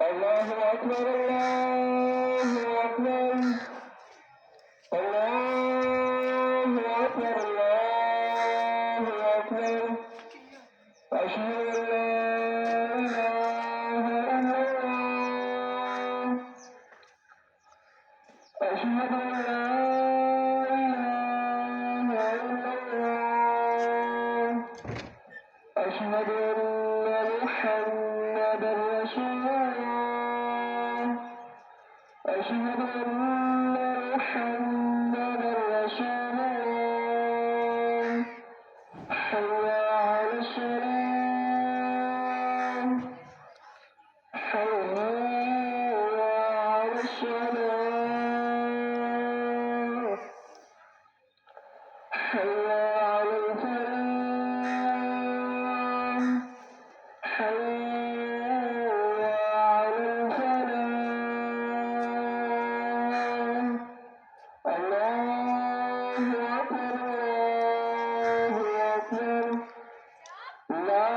الله أكبر الله أكبر الله أكبر الله أكبر أشهد أن لا إله إلا الله أشهد أن لا إله إلا الله أشهد أن محمدا رسول الله أشهد أن محمدا رسول الله حي على الصلاة حي على الصلاة حي على الفلاح حي على الفلاح الله أكبر الله أكبر لا